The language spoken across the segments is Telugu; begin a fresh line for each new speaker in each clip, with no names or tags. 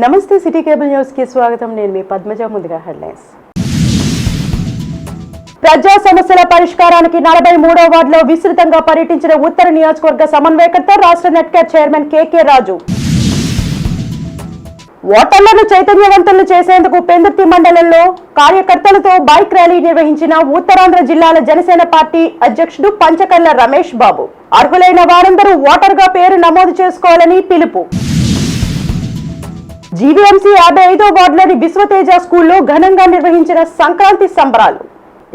నమస్తే సిటీ కేబుల్ న్యూస్ కి స్వాగతం. నేను మీ పద్మజ. ముందుగా హెడ్లైన్స్. ప్రజా సమస్యల పరిష్కారానికి 43వ వార్డులో విస్తృతంగా పర్యటించిన ఉత్తర నియోజకవర్గ సమన్వయకర్త రాష్ట్ర నెట్కేర్ చైర్మన్ కేకే రాజు. ఓటర్లను చైతన్యవంతులు చేసేందుకు పెందుర్తి మండలంలో కార్యకర్తలతో బైక్ ర్యాలీ నిర్వహించిన ఉత్తరాంధ్ర జిల్లాల జనసేన పార్టీ అధ్యక్షుడు పంచకర్ల రమేష్ బాబు. అర్హులైన వారందరూ ఓటర్గా పేరు నమోదు చేసుకోవాలని పిలుపు. జీవీఎంసీ 55వ వార్డులోని విశ్వతేజ స్కూల్లో ఘనంగా నిర్వహించిన సంక్రాంతి సంబరాలు.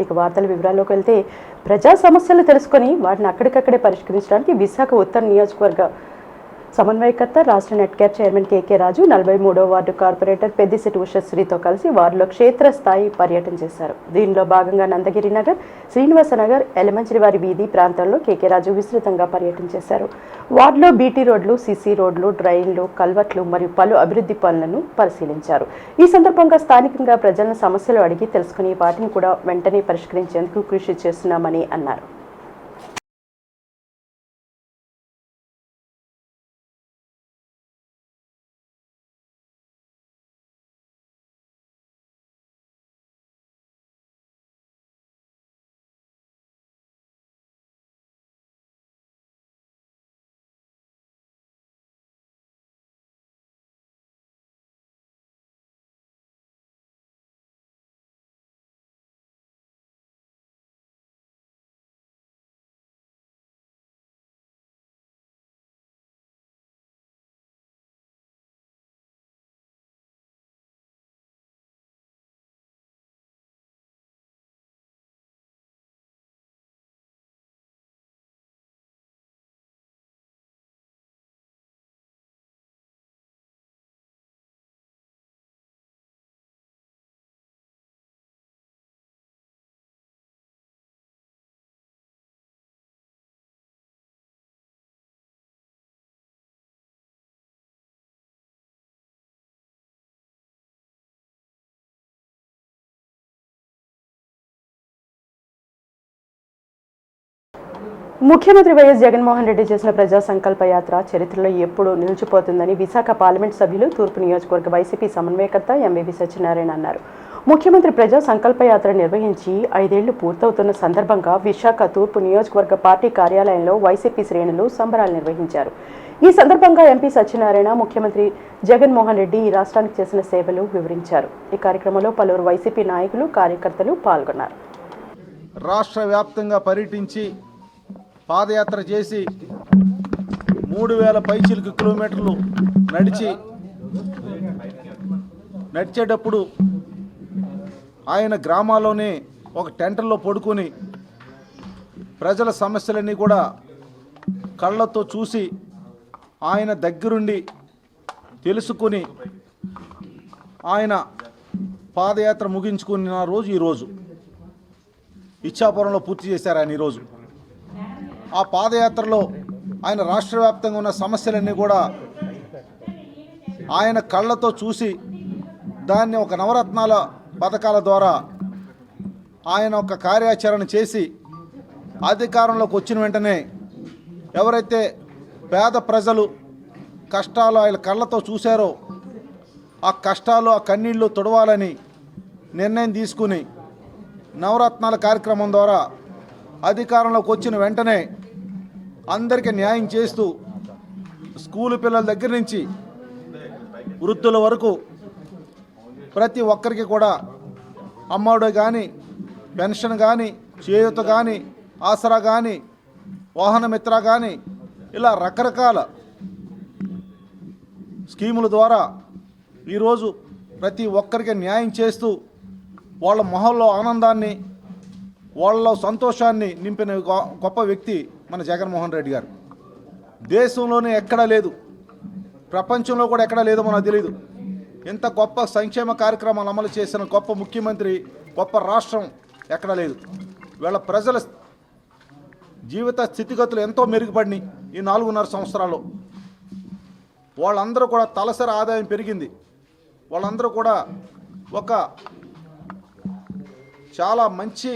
ఇక వార్తల వివరాల్లోకి వెళ్తే, ప్రజా సమస్యలు తెలుసుకొని వాటిని అక్కడికక్కడే పరిష్కరించడానికి విశాఖ ఉత్తర నియోజకవర్గ సమన్వయకర్త రాష్ట్ర నెట్కేర్ చైర్మన్ కేకే రాజు 43వ వార్డు కార్పొరేటర్ పెద్దిశెట్టి ఉషశ్రీతో కలిసి వార్డులో క్షేత్రస్థాయి పర్యటన చేశారు. దీనిలో భాగంగా నందగిరి నగర్, శ్రీనివాస నగర్, ఎలమంచిరివారి వీధి ప్రాంతాల్లో కేకే రాజు విస్తృతంగా పర్యటన చేశారు. వార్డులో బీటీ రోడ్లు, సీసీ రోడ్లు, డ్రైన్లు, కల్వర్ట్లు మరియు పలు అభివృద్ధి పనులను పరిశీలించారు. ఈ సందర్భంగా స్థానికంగా ప్రజల సమస్యలు అడిగి తెలుసుకుని వాటిని కూడా వెంటనే పరిష్కరించేందుకు కృషి చేస్తున్నామని అన్నారు. ముఖ్యమంత్రి వైఎస్ జగన్మోహన్ రెడ్డి చేసిన ప్రజా సంకల్ప యాత్ర చరిత్రలో ఎప్పుడూ నిలిచిపోతుందని విశాఖ పార్లమెంట్ సభ్యులు, తూర్పు నియోజకవర్గ వైసీపీ సమన్వయకర్త ఎంవివి సత్యనారాయణ అన్నారు. ముఖ్యమంత్రి ప్రజా సంకల్ప యాత్ర నిర్వహించి 5 ఏళ్లు పూర్తవుతున్న సందర్భంగా విశాఖ తూర్పు నియోజకవర్గ పార్టీ కార్యాలయంలో వైసీపీ శ్రేణులు సంబరాలు నిర్వహించారు. ఈ సందర్భంగా ఎంపీ సత్యనారాయణ ముఖ్యమంత్రి జగన్మోహన్ రెడ్డి ఈ రాష్ట్రానికి చేసిన సేవలు వివరించారు. ఈ కార్యక్రమంలో పలువురు వైసీపీ నాయకులు, కార్యకర్తలు పాల్గొన్నారు.
రాష్ట్ర వ్యాప్తంగా పర్యటించి పాదయాత్ర చేసి 3000 పైచిలకు కిలోమీటర్లు నడిచేటప్పుడు ఆయన గ్రామాల్లోనే ఒక టెంటర్లో పడుకొని ప్రజల సమస్యలన్నీ కూడా కళ్ళతో చూసి ఆయన దగ్గరుండి తెలుసుకుని ఆయన పాదయాత్ర ముగించుకున్న రోజు ఈరోజు ఇచ్చాపురంలో పూర్తి చేశారు. ఆయన ఈరోజు ఆ పాదయాత్రలో ఆయన రాష్ట్ర వ్యాప్తంగా ఉన్న సమస్యలన్నీ కూడా ఆయన కళ్ళతో చూసి దాన్ని ఒక నవరత్నాల పథకాల ద్వారా ఆయన ఒక కార్యాచరణ చేసి అధికారంలోకి వచ్చిన వెంటనే ఎవరైతే పేద ప్రజలు కష్టాలు ఆయన కళ్ళతో చూశారో ఆ కష్టాలు, ఆ కన్నీళ్లు తుడవాలని నిర్ణయం తీసుకుని నవరత్నాల కార్యక్రమం ద్వారా అధికారంలోకి వచ్చిన వెంటనే అందరికీ న్యాయం చేస్తూ స్కూలు పిల్లల దగ్గర నుంచి వృద్ధుల వరకు ప్రతి ఒక్కరికి కూడా అమ్మఒడి కానీ, పెన్షన్ కానీ, చేయూత కానీ, ఆసరా కానీ, వాహన మిత్ర కానీ, ఇలా రకరకాల స్కీముల ద్వారా ఈరోజు ప్రతి ఒక్కరికి న్యాయం చేస్తూ వాళ్ళ మొహంలో ఆనందాన్ని, వాళ్ళలో సంతోషాన్ని నింపిన గొప్ప వ్యక్తి మన జగన్మోహన్ రెడ్డి గారు. దేశంలోనే ఎక్కడా లేదు, ప్రపంచంలో కూడా ఎక్కడా లేదో మనకు తెలియదు. ఇంత గొప్ప సంక్షేమ కార్యక్రమాలు అమలు చేసిన గొప్ప ముఖ్యమంత్రి, గొప్ప రాష్ట్రం ఎక్కడా లేదు. వీళ్ళ ప్రజల జీవిత స్థితిగతులు ఎంతో మెరుగుపడినాయి ఈ 4.5 సంవత్సరాల్లో. వాళ్ళందరూ కూడా తలసరి ఆదాయం పెరిగింది. వాళ్ళందరూ కూడా ఒక చాలా మంచి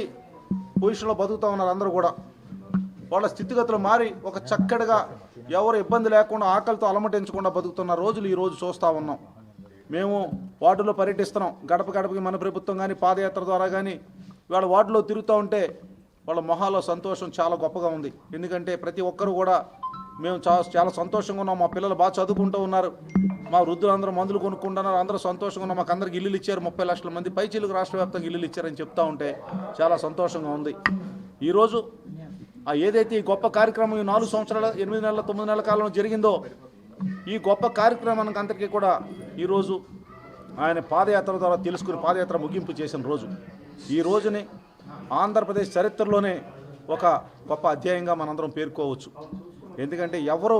పొజిషన్లో బతుకుతూ ఉన్నారు. అందరూ కూడా వాళ్ళ స్థితిగతులు మారి ఒక చక్కటిగా ఎవరు ఇబ్బంది లేకుండా ఆకలితో అలమటించకుండా బతుకుతున్న రోజులు ఈరోజు చూస్తూ ఉన్నాం. మేము వార్డులో పర్యటిస్తున్నాం. గడప గడపకి మన ప్రభుత్వం కానీ పాదయాత్ర ద్వారా కానీ వాళ్ళ వార్డులో తిరుగుతూ ఉంటే వాళ్ళ మొహాల్లో సంతోషం చాలా గొప్పగా ఉంది. ఎందుకంటే ప్రతి ఒక్కరు కూడా మేము చాలా సంతోషంగా ఉన్నాం, మా పిల్లలు బాగా చదువుకుంటూ ఉన్నారు, మా వృద్ధులందరూ మందులు కొనుక్కుంటున్నారు, అందరూ సంతోషంగా ఉన్నాం, మాకు అందరికి ఇల్లులు ఇచ్చారు, 30 లక్షల మంది పైచీలకు రాష్ట్ర వ్యాప్తంగా ఇల్లులు ఇచ్చారని చెప్తా ఉంటే చాలా సంతోషంగా ఉంది. ఈరోజు ఏదైతే ఈ గొప్ప కార్యక్రమం ఈ 4 సంవత్సరాల 8 నెలల 9 నెలల కాలంలో జరిగిందో ఈ గొప్ప కార్యక్రమానికి అందరికీ కూడా ఈరోజు ఆయన పాదయాత్ర ద్వారా తెలుసుకుని పాదయాత్ర ముగింపు చేసిన రోజు. ఈ రోజుని ఆంధ్రప్రదేశ్ చరిత్రలోనే ఒక గొప్ప అధ్యాయంగా మనందరం పేర్కోవచ్చు. ఎందుకంటే ఎవరు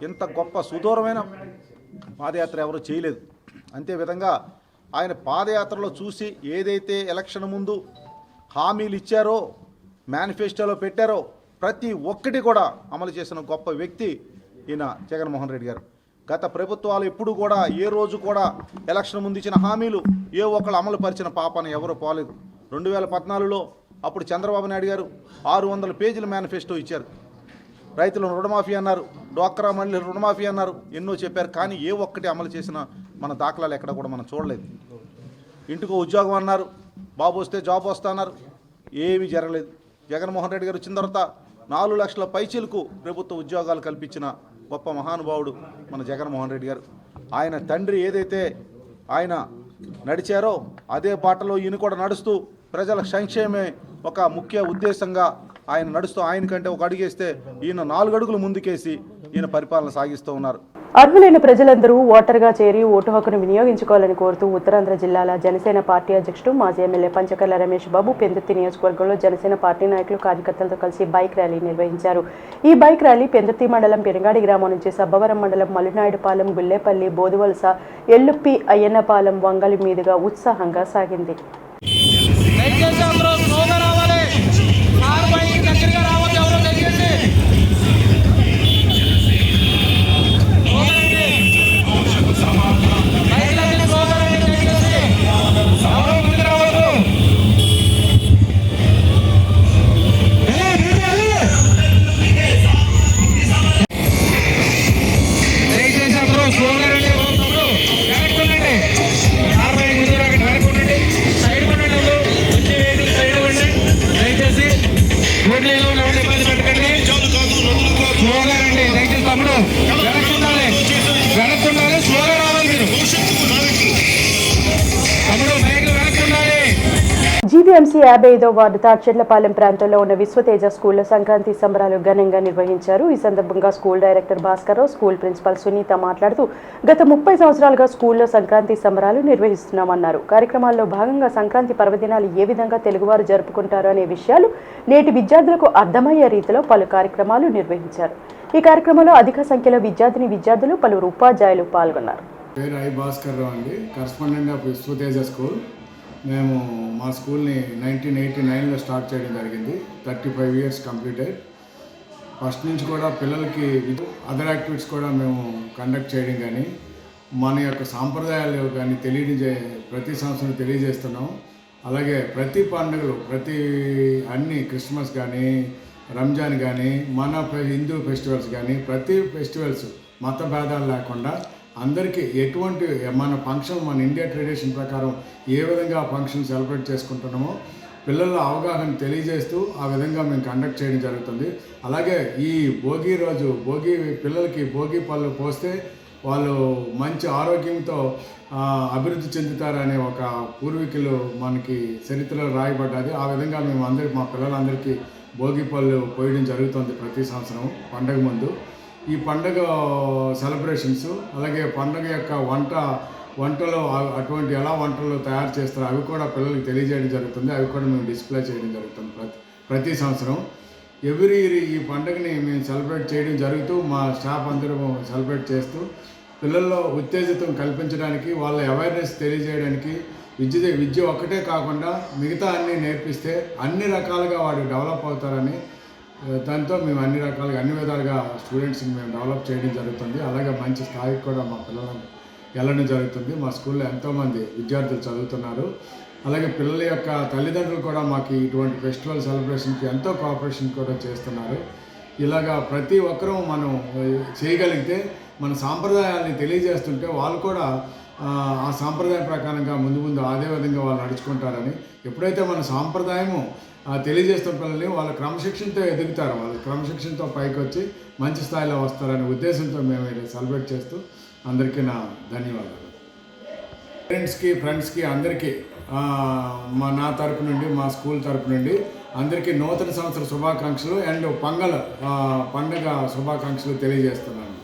ఇంత గొప్ప సుదూరమైన పాదయాత్ర ఎవరు చేయలేదు. అంతేవిధంగా ఆయన పాదయాత్రలో చూసి ఏదైతే ఎలక్షన్ ముందు హామీలు ఇచ్చారో మేనిఫెస్టోలో పెట్టారో ప్రతి ఒక్కటి కూడా అమలు చేసిన గొప్ప వ్యక్తి ఈయన జగన్మోహన్ రెడ్డి గారు. గత ప్రభుత్వాలు ఎప్పుడు కూడా ఏ రోజు కూడా ఎలక్షన్ ముందు ఇచ్చిన హామీలు ఏ ఒక్కళ్ళు అమలు పరిచిన పాపను ఎవరు పోలేదు. 2014లో అప్పుడు చంద్రబాబు నాయుడు గారు 600 పేజీల మేనిఫెస్టో ఇచ్చారు. రైతులను రుణమాఫీ అన్నారు, డ్వాక్రా మహిళలు రుణమాఫీ అన్నారు, ఎన్నో చెప్పారు. కానీ ఏ ఒక్కటి అమలు చేసిన మన దాఖలాలు ఎక్కడ కూడా మనం చూడలేదు. ఇంటికో ఉద్యోగం అన్నారు, బాబు వస్తే జాబ్ వస్తా అన్నారు, ఏమీ జరగలేదు. జగన్మోహన్ రెడ్డి గారు వచ్చిన తర్వాత 4 లక్షల పైచీలకు ప్రభుత్వ ఉద్యోగాలు కల్పించిన గొప్ప మహానుభావుడు మన జగన్మోహన్ రెడ్డి గారు. ఆయన తండ్రి ఏదైతే ఆయన నడిచారో అదే బాటలో ఈయన కూడా నడుస్తూ ప్రజల సంక్షేమే ఒక ముఖ్య ఉద్దేశంగా ఆయన నడుస్తూ ఆయనకంటే ఒక అడుగేస్తే ఈయన 4 అడుగులు ముందుకేసి ఈయన పరిపాలన సాగిస్తూ ఉన్నారు.
అర్హులైన ప్రజలందరూ ఓటర్గా చేరి ఓటు హక్కును వినియోగించుకోవాలని కోరుతూ ఉత్తరాంధ్ర జిల్లాల జనసేన పార్టీ అధ్యక్షుడు మాజీ ఎమ్మెల్యే పంచకర్ల రమేష్ బాబు పెందుర్తి నియోజకవర్గంలో జనసేన పార్టీ నాయకులు కార్యకర్తలతో కలిసి బైక్ ర్యాలీ నిర్వహించారు. ఈ బైక్ ర్యాలీ పెందుర్తి మండలం పెరుగాడి గ్రామం నుంచి సబ్బవరం మండలం మల్లునాయుడుపాలెం, గుల్లేపల్లి, బోదువలస, ఎల్లుప్పి, అయ్యన్నపాలెం, వంగలి మీదుగా ఉత్సాహంగా సాగింది. జీవీఎంసీ 55వ వార్డు తాడ్చెర్లపాలెం ప్రాంతంలో ఉన్న విశ్వతేజ స్కూల్లో సంక్రాంతి సంబరాలు ఘనంగా నిర్వహించారు. ఈ సందర్భంగా school director Bhaskar Rao, school principal Sunitha మాట్లాడుతూ గత 30 సంవత్సరాలుగా స్కూల్లో సంక్రాంతి సంబరాలు నిర్వహిస్తున్నామన్నారు. కార్యక్రమాల్లో భాగంగా సంక్రాంతి పర్వదినాలు ఏ విధంగా తెలుగువారు జరుపుకుంటారు అనే విషయాలు నేటి విద్యార్థులకు అర్థమయ్యే రీతిలో పలు కార్యక్రమాలు నిర్వహించారు. ఈ కార్యక్రమంలో అధిక సంఖ్యలో విద్యార్థులు, పలువురు ఉపాధ్యాయులు పాల్గొన్నారు.
పేరు ఐ భాస్కర్రావు అండి, కరస్పాండెంట్ ఆఫ్ విశ్వతేజ స్కూల్. మేము మా స్కూల్ని 1989లో స్టార్ట్ చేయడం జరిగింది. 35 ఇయర్స్ కంప్లీటెడ్. ఫస్ట్ నుంచి కూడా పిల్లలకి అదర్ యాక్టివిటీస్ కూడా మేము కండక్ట్ చేయడం కానీ మన యొక్క సాంప్రదాయాలు కానీ ప్రతి సంవత్సరం తెలియజేస్తున్నాం. అలాగే ప్రతి పండుగలు అన్ని క్రిస్మస్ కానీ రంజాన్ కానీ మన హిందూ ఫెస్టివల్స్ కానీ ప్రతి ఫెస్టివల్స్ మత భేదాలు లేకుండా అందరికీ ఎటువంటి మన ఫంక్షన్ మన ఇండియా ట్రెడిషన్ ప్రకారం ఏ విధంగా ఫంక్షన్ సెలబ్రేట్ చేసుకుంటున్నామో పిల్లల అవగాహన తెలియజేస్తూ ఆ విధంగా మేము కండక్ట్ చేయడం జరుగుతుంది. అలాగే ఈ భోగి రోజు పిల్లలకి భోగి పళ్ళు పోస్తే వాళ్ళు మంచి ఆరోగ్యంతో అభివృద్ధి చెందుతారనే ఒక పూర్వీకులు మనకి చరిత్రలో రాయబడ్డది. ఆ విధంగా మేము మా పిల్లలందరికీ భోగి పళ్ళు పోయడం జరుగుతుంది ప్రతి సంవత్సరం పండగ ముందు. ఈ పండగ సెలబ్రేషన్స్ అలాగే పండగ యొక్క వంటలో అటువంటి ఎలా వంటలు తయారు చేస్తారో అవి కూడా పిల్లలకి తెలియజేయడం జరుగుతుంది. అవి కూడా మేము డిస్ప్లే చేయడం జరుగుతుంది ప్రతి సంవత్సరం. ఎవ్రీ ఇయర్ ఈ పండుగని మేము సెలబ్రేట్ చేయడం జరుగుతూ మా స్టాఫ్ అందరూ సెలబ్రేట్ చేస్తూ పిల్లల్లో ఉత్తేజితం కల్పించడానికి, వాళ్ళ అవేర్నెస్ తెలియజేయడానికి విద్య ఒక్కటే కాకుండా మిగతా అన్నీ నేర్పిస్తే అన్ని రకాలుగా వాడు డెవలప్ అవుతారని దాంతో మేము అన్ని విధాలుగా స్టూడెంట్స్ని మేము డెవలప్ చేయడం జరుగుతుంది. అలాగే మంచి స్థాయికి కూడా మా పిల్లలను వెళ్ళడం జరుగుతుంది. మా స్కూల్లో ఎంతోమంది విద్యార్థులు చదువుతున్నారు. అలాగే పిల్లల యొక్క తల్లిదండ్రులు కూడా మాకు ఇటువంటి ఫెస్టివల్ సెలబ్రేషన్కి ఎంతో కోఆపరేషన్ కూడా చేస్తున్నారు. ఇలాగా ప్రతి ఒక్కరూ మనం చేయగలిగితే మన సాంప్రదాయాన్ని తెలియజేస్తుంటే వాళ్ళు కూడా ఆ సాంప్రదాయం ప్రకారంగా ముందు ముందు అదే విధంగా వాళ్ళు నడుచుకుంటారని, ఎప్పుడైతే మన సాంప్రదాయము తెలియజేస్తున్న పిల్లల్ని వాళ్ళ క్రమశిక్షణతో ఎదుగుతారు, వాళ్ళ క్రమశిక్షణతో పైకి వచ్చి మంచి స్థాయిలో వస్తారనే ఉద్దేశంతో మేము ఇది సెలబ్రేట్ చేస్తూ అందరికీ నా ధన్యవాదాలు. పేరెంట్స్కి, ఫ్రెండ్స్కి అందరికీ నా తరపు నుండి, మా స్కూల్ తరపు నుండి అందరికీ నూతన సంవత్సర శుభాకాంక్షలు అండ్ పండుగ శుభాకాంక్షలు తెలియజేస్తున్నాను.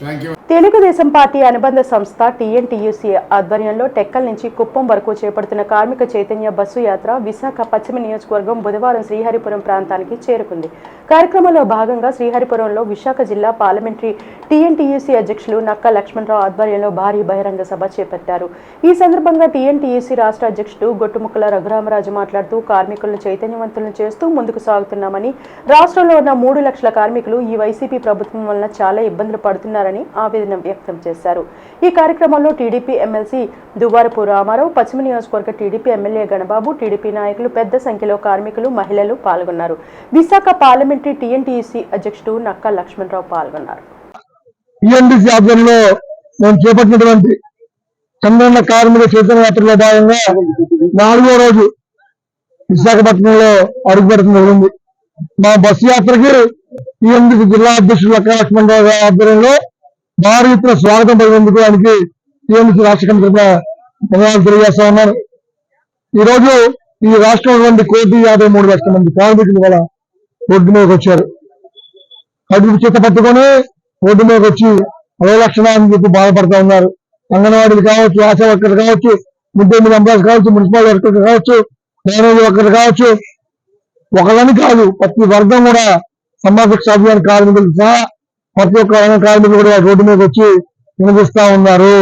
Thank you.
తెలుగుదేశం పార్టీ అనుబంధ సంస్థ టీఎన్టీయూసీ ఆధ్వర్యంలో టెక్కల్ నుంచి కుప్పం వరకు చేపడుతున్న కార్మిక చైతన్య బస్సు యాత్ర విశాఖ పశ్చిమ నియోజకవర్గం బుధవారం శ్రీహరిపురం ప్రాంతానికి చేరుకుంది. కార్యక్రమంలో భాగంగా శ్రీహరిపురంలో విశాఖ జిల్లా పార్లమెంటరీ టీఎన్టీయూసీ అధ్యక్షులు నక్కా లక్ష్మణరావు ఆధ్వర్యంలో భారీ బహిరంగ సభ చేపట్టారు. ఈ సందర్భంగా టీఎన్టీయూసీ రాష్ట్ర అధ్యక్షుడు గొట్టుముక్కల రఘురామరాజు మాట్లాడుతూ కార్మికులను చైతన్యవంతులను చేస్తూ ముందుకు సాగుతున్నామని, రాష్ట్రంలో ఉన్న 3 లక్షల కార్మికులు ఈ వైసీపీ ప్రభుత్వం వలన చాలా ఇబ్బందులు పడుతున్నారని ఆవేదన వ్యక్తం చేశారు. ఈ కార్యక్రమంలో టీడీపీ ఎమ్మెల్సీ దువ్వారపు రామారావు, పశ్చిమ నియోజకవర్గ టీడీపీ ఎమ్మెల్యే గణబాబు, టీడీపీ నాయకులు పెద్ద సంఖ్యలో కార్మికులు, మహిళలు పాల్గొన్నారు. విశాఖ పార్లమెంటరీ టీఎన్టీయూసీ అధ్యక్షుడు నక్కా లక్ష్మణరావు పాల్గొన్నారు.
టీఎన్టీసీ ఆధ్వర్యంలో మేము చేపట్టినటువంటి చంద్రన్న కార్మిక చైతన్య యాత్రలో భాగంగా 4వ రోజు విశాఖపట్నంలో అడుగుపెడుతుంది. మా బస్సు యాత్రకి టీఎన్టీసీ జిల్లా అధ్యక్షుడు నక్కా లక్ష్మణరావు గారి ఆధ్వర్యంలో భారీ ఎత్తున స్వాగతం పలికేందుకు ఆయనకి టీఎన్టీసీ రాష్ట్ర కమిటీ ధన్యవాదాలు తెలియజేస్తా ఉన్నాను. ఈ రోజు ఈ రాష్ట్రంలో 1,53,00,000 మంది కార్మికులు కూడా రోడ్డు మీదకి వచ్చారు. కడుపు చేత పట్టుకొని రోడ్డు మీదకి వచ్చి అవలక్షణాన్ని చెప్పి బాధపడుతూ ఉన్నారు. అంగన్వాడీలు కావచ్చు, ఆశా వర్కర్లు కావచ్చు, మిడ్ డే మీల్ ఎంప్లాయీస్ కావచ్చు, మున్సిపల్ వర్కర్లు కావచ్చు, డ్రైనేజ్ వర్కర్లు కావచ్చు, ఒకళ్ళని కాదు ప్రతి వర్గం కూడా సమాజ అభియాన్ కార్మికులు సహా ప్రతి ఒక్క కార్మికులు కూడా రోడ్డు మీదకి వచ్చి వినిపిస్తా ఉన్నారు.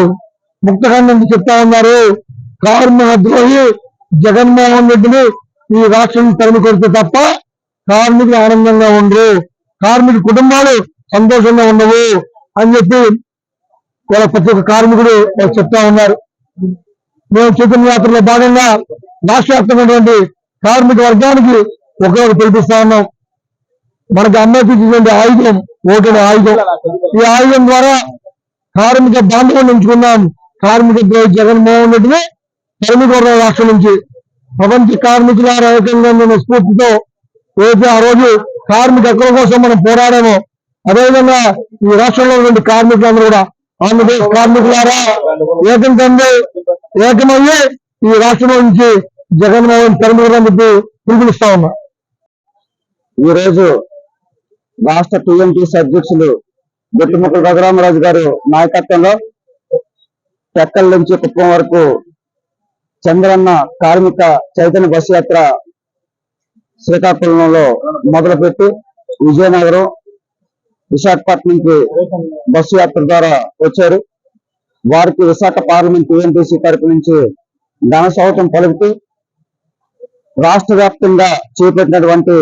ముక్తఖండం చెప్తా ఉన్నారు. కార్మిక ద్రోహి జగన్మోహన్ రెడ్డిని ఈ రాష్ట్రం తరిమి కొడితే తప్ప కార్మికులు ఆనందంగా ఉండరు, కార్మిక కుటుంబాలు సంతోషంగా ఉండవు అని చెప్పి వాళ్ళ ప్రతి ఒక్క కార్మికుడు చెప్తా ఉన్నారు. మేము చైతన్య యాత్రలో భాగంగా రాష్ట్ర వ్యాప్తంగా కార్మిక వర్గానికి ఒకరికి పిలిపిస్తా ఉన్నాం. మనకు అమ్మేపించినటువంటి ఆయుధం ఓటుని ఆయుధం. ఈ ఆయుధం ద్వారా కార్మిక బాంధవులు ఎంచుకున్నాం. కార్మిక ద్రోహి జగన్మోహన్ రెడ్డిని తరిమికొట్టిన రాష్ట్రం నుంచి ప్రపంచ కార్మికుల ఏకంగా ఉన్న స్ఫూర్తితో ఏదైతే ఆ రోజు కార్మిక హక్కుల కోసం మనం పోరాడామో, అదేవిధంగా ఈ రాష్ట్రంలో ఉన్న కార్మికులందరూ కూడా ఆంధ్రప్రదేశ్ కార్మికులారా ఏకమయ్యి ఈ రాష్ట్రంలో నుంచి జగన్మోహన్ తరిమికొట్టని చెప్పి పిలుపునిస్తా ఉన్నా.
ఈరోజు రాష్ట్ర టీఎన్టీసీ అధ్యక్షులు గొట్టుముక్కల రఘురామరాజు గారు నాయకత్వంలో టెక్కల్ నుంచి కుప్పం వరకు చంద్రన్న కార్మిక చైతన్య బస్సు యాత్ర శ్రీకాకుళంలో మొదలుపెట్టి విజయనగరం, విశాఖపట్నంకి బస్సు యాత్ర ద్వారా వచ్చారు. వారికి విశాఖ పార్లమెంట్ టీఎన్టీసీ తరపు నుంచి ఘన స్వాగతం పలుకుతూ రాష్ట్ర వ్యాప్తంగా చేపట్టినటువంటి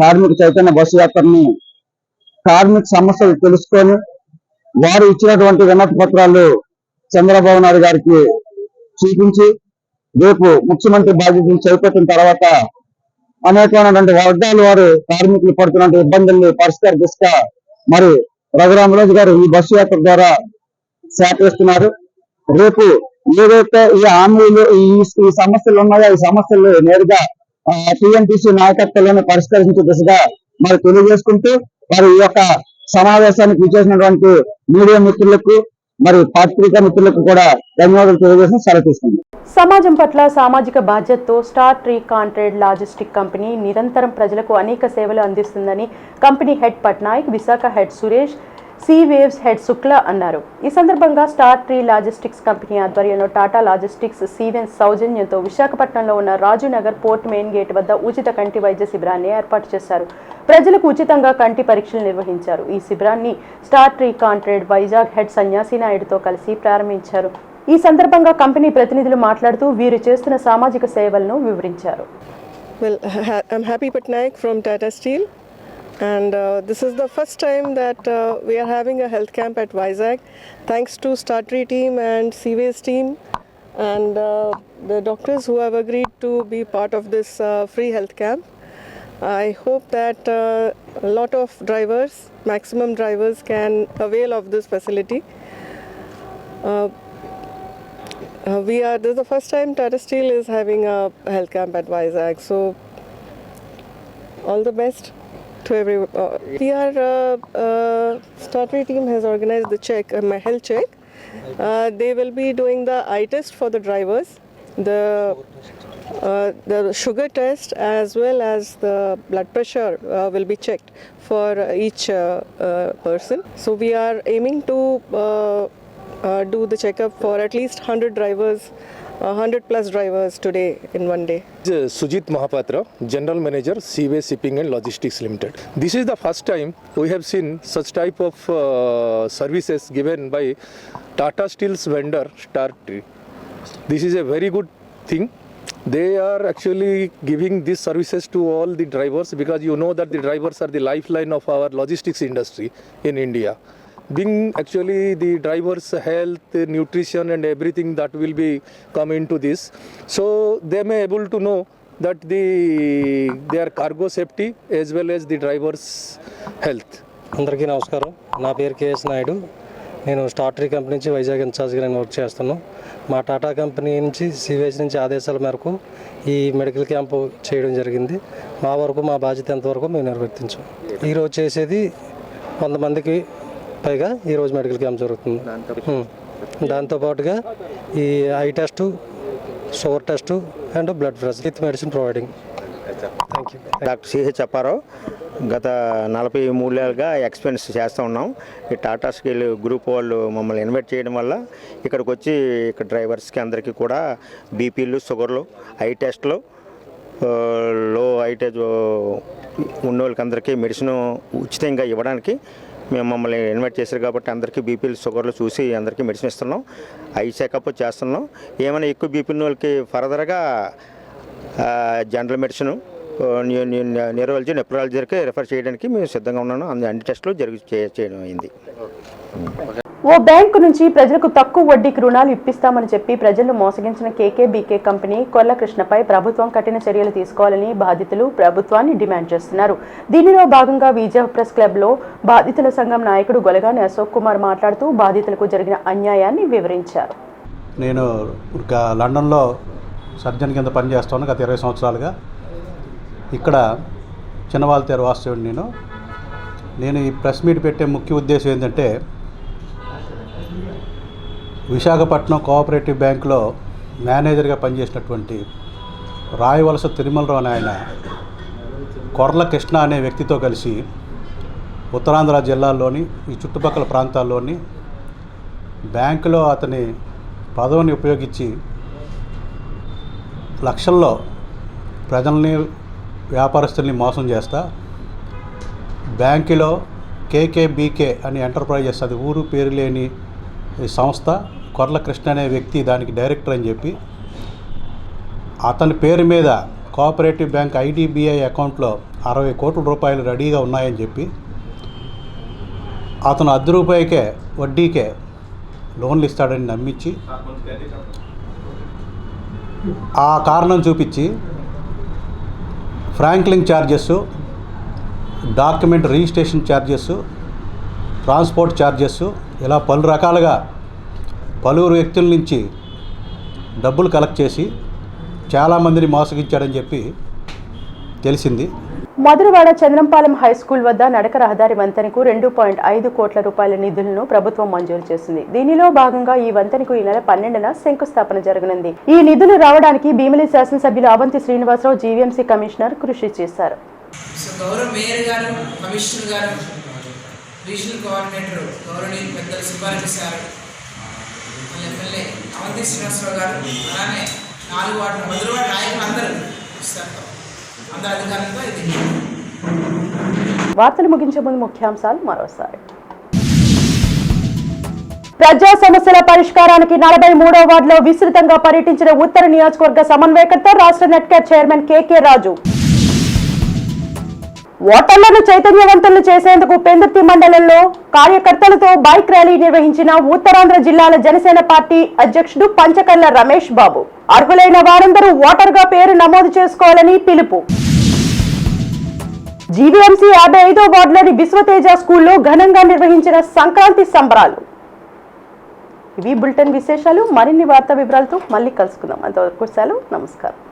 కార్మిక చైతన్య బస్సు యాత్రని కార్మిక సమస్యలు తెలుసుకొని వారు ఇచ్చినటువంటి వినతి పత్రాలు చంద్రబాబు నాయుడు గారికి చూపించి రేపు ముఖ్యమంత్రి బాధ్యతలు చేపట్టిన తర్వాత అనేకమైనటువంటి వర్గాల వారు కార్మికులు పడుతున్న ఇబ్బందుల్ని పరిష్కార దిశగా మరి రఘురామరాజు గారు ఈ బస్సు యాత్ర ద్వారా సేకరిస్తున్నారు. రేపు ఏదైతే ఈ హామీలు ఈ సమస్యలు ఉన్నాయో ఈ సమస్యలు నేరుగా టీఎన్టీసీ నాయకత్వంలోనే పరిష్కరించే దిశగా మరి తెలియజేసుకుంటూ మరి ఈ యొక్క సమావేశానికి విచ్చేసినటువంటి మీడియా మిత్రులకు మరి పత్రికా మిత్రులకు కూడా ధన్యవాదాలు తెలియజేసి సెలవు తీసుకుంది.
సమాజం పట్ల సామాజిక బాధ్యతతో స్టార్ ట్రీ కాంట్రేడ్ లాజిస్టిక్ కంపెనీ నిరంతరం ప్రజలకు అనేక సేవలు అందిస్తుందని company head Patnaik, Visakha head Suresh, see waves head Shukla అన్నారు. ఈ సందర్భంగా స్టార్ ట్రీ లాజిస్టిక్స్ కంపెనీ ఆధ్వర్యంలో టాటా లాజిస్టిక్స్ సీవెన్స్ సౌజన్యంతో విశాఖపట్నంలో ఉన్న రాజునగర్ పోర్ట్ మెయిన్ గేట్ వద్ద ఉచిత కంటి వైద్య శిబిరాన్ని ఏర్పాటు చేశారు. ప్రజలకు ఉచితంగా కంటి పరీక్షలు నిర్వహించారు. ఈ శిబిరాన్ని స్టార్ ట్రీ కాంట్రేడ్ వైజాగ్ హెడ్ సన్యాసి నాయుడుతో కలిసి ప్రారంభించారు. ఈ సందర్భంగా కంపెనీ ప్రతినిధులు మాట్లాడుతూ వీరు చేస్తున్న సామాజిక సేవలను వివరించారు.
Well, I'm Happy Patnaik from Tata Steel, and this is the first time that we are having a health camp at Vizag, thanks to Star Tree team and Seaways team and the doctors who have agreed to be part of this free health camp. I hope that a lot of drivers, maximum drivers, can avail of this facility. This is the first time Tata Steel is having a health camp at Vizag. So all the best to everyone. Startry team has organized the check, my health check. They will be doing the eye test for the drivers, the sugar test as well as the blood pressure will be checked for each person. So we are aiming to do the checkup for at least 100 drivers, 100 plus drivers today in one day.
Sujit Mahapatra, General Manager, Seaway Shipping and Logistics Limited. This is the first time we have seen such type of services given by Tata Steel's vendor, Startry. This is a very good thing. They are actually giving these services to all the drivers, because you know that the drivers are the lifeline of our logistics industry in India. Being actually the drivers' health, nutrition and everything that will be come into this, so they may able to know that their cargo safety as well as the drivers' health.
అందరికీ నమస్కారం. నా పేరు కేఎస్ నాయుడు. నేను స్టార్టరీ కంపెనీ నుంచి వైజాగ్ ఇన్ఛార్జ్గా నేను వర్క్ చేస్తున్నాను. మా టాటా కంపెనీ నుంచి సివేజ్ నుంచి ఆదేశాల మేరకు ఈ మెడికల్ క్యాంపు చేయడం జరిగింది. మా వరకు మా బాధ్యత ఎంతవరకు మేము నిర్వర్తించాం. ఈరోజు చేసేది 100 మందికి పైగా ఈరోజు మెడికల్ క్యాంప్ జరుగుతుంది. దాంతోపాటుగా ఈ I test, sugar test and blood pressure with medicine providing. Thank you.
Doctor CH Apparao. గత 43 ఏళ్ళుగా ఎక్స్పీరియన్స్ చేస్తూ ఉన్నాం. ఈ టాటా స్టీల్ గ్రూప్ వాళ్ళు మమ్మల్ని ఇన్వైట్ చేయడం వల్ల ఇక్కడికి వచ్చి ఇక్కడ డ్రైవర్స్కి అందరికీ కూడా బీపీలు, షుగర్లు, ఐ టెస్ట్లు, లో ఐటేజ్ ఉన్న వాళ్ళకి అందరికీ మెడిసిన్ ఉచితంగా ఇవ్వడానికి మేము మమ్మల్ని ఇన్వైట్ చేశారు. కాబట్టి అందరికీ బీపీలు, షుగర్లు చూసి అందరికీ మెడిసిన్ ఇస్తున్నాం. ఐ చెకప్ చేస్తున్నాం. ఏమైనా ఎక్కువ బీపీ ఉన్న వాళ్ళకి ఫర్దర్గా జనరల్ మెడిసిన్, న్యూరాలజీ, నెఫ్రాలజీకి రెఫర్ చేయడానికి మేము సిద్ధంగా ఉన్నాను. అన్ని టెస్టులు చేయడం అయింది.
ఓ బ్యాంకు నుంచి ప్రజలకు తక్కువ వడ్డీకి రుణాలు ఇప్పిస్తామని చెప్పి ప్రజలను మోసగించిన కేకేబీకే కంపెనీ కొల్లకృష్ణపై ప్రభుత్వం కఠిన చర్యలు తీసుకోవాలని బాధితులు ప్రభుత్వాన్ని డిమాండ్ చేస్తున్నారు. దీనిలో భాగంగా విజయ్ ప్రెస్ క్లబ్లో బాధితుల సంఘం నాయకుడు గొలగాని అశోక్ కుమార్ మాట్లాడుతూ బాధితులకు జరిగిన అన్యాయాన్ని వివరించారు.
నేను లండన్లో సర్జన్ కింద పనిచేస్తాను గత 20 సంవత్సరాలుగా. ఇక్కడ చిన్నవాళ్ళతేరు వాస్తవుడు. నేను ఈ ప్రెస్ మీట్ పెట్టే ముఖ్య ఉద్దేశం ఏంటంటే, విశాఖపట్నం కోఆపరేటివ్ బ్యాంకులో మేనేజర్గా పనిచేసినటువంటి రాయవలస తిరుమలరావు అనే ఆయన కొర్ల కృష్ణ అనే వ్యక్తితో కలిసి ఉత్తరాంధ్ర జిల్లాల్లోని ఈ చుట్టుపక్కల ప్రాంతాల్లోని బ్యాంకులో అతని పదవిని ఉపయోగించి లక్షల్లో ప్రజల్ని, వ్యాపారస్తుల్ని మోసం చేస్తా బ్యాంకులో కేకేబీకే అని ఎంటర్ప్రైజెస్, అది ఊరు పేరు లేని సంస్థ, కొర్ల కృష్ణ అనే వ్యక్తి దానికి డైరెక్టర్ అని చెప్పి అతని పేరు మీద కోఆపరేటివ్ బ్యాంక్ ఐడిబిఐ అకౌంట్లో 60 కోట్ల రూపాయలు రెడీగా ఉన్నాయని చెప్పి అతను ₹10 వడ్డీకే లోన్లు ఇస్తాడని నమ్మించి ఆ కారణం చూపించి Franklin charges, document registration charges, transport charges, ఇలా పలు రకాలుగా పలువురు వ్యక్తుల నుంచి డబ్బులు కలెక్ట్ చేసి చాలామందిని మోసగించాడని చెప్పి తెలిసింది.
మధురవాడ చంద్రంపాలెం హై స్కూల్ వద్ద నడక రహదారి వంతెనకు 2.5 కోట్ల రూపాయల నిధులను ప్రభుత్వం మంజూరు చేసింది. దీనిలో భాగంగా ఈ వంతెనకు ఈ నెల 12న శంకుస్థాపన జరగనుంది. ఈ నిధులు రావడానికి భీమిలి శాసనసభ్యులు అవంతి శ్రీనివాసరావు, జీవీఎంసీ కమిషనర్ కృషి చేశారు.
గౌరవ మేయర్ గారు, కమిషనర్ గారు, రీజనల్ కోఆర్డినేటర్ గౌరవనీయులు పెద్దలు సుబ్బారెడ్డి సార్, ఎమ్మెల్యే అవంతి శ్రీనివాసరావు గారు, అలానే 4 వార్డుల మధురవాడ నాయకులు అందరూ అందరి అధికారులతో ఇది.
వార్తలు ముగించే ముందు ముఖ్యాంశాలు మరోసారి. ప్రజా సమస్యల పరిష్కారానికి 43వ వార్డులో విస్తృతంగా పర్యటించిన ఉత్తర నియోజకవర్గ సమన్వయకర్త, రాష్ట్ర నెట్కేర్ చైర్మన్ కేకే రాజు. ఓటర్లను చైతన్యవంతులు చేసేందుకు పెందుర్తి మండలంలో కార్యకర్తలతో బైక్ ర్యాలీ నిర్వహించిన ఉత్తరాంధ్ర జిల్లాల జనసేన పార్టీ అధ్యక్షుడు పంచకర్ల రమేష్ బాబు. అర్హులైన వారందరూ ఓటర్గా పేరు నమోదు చేసుకోవాలని పిలుపు. జీవీఎంసీ 55వ వార్డులోని విశ్వతేజ స్కూల్లో ఘనంగా నిర్వహించిన సంక్రాంతి సంబరాలు. ఇవి బులెటిన్ విశేషాలు. మరిన్ని వార్తా వివరాలతో మళ్ళీ కలుసుకుందాం. అంతవరకు సెలవు. నమస్కారం.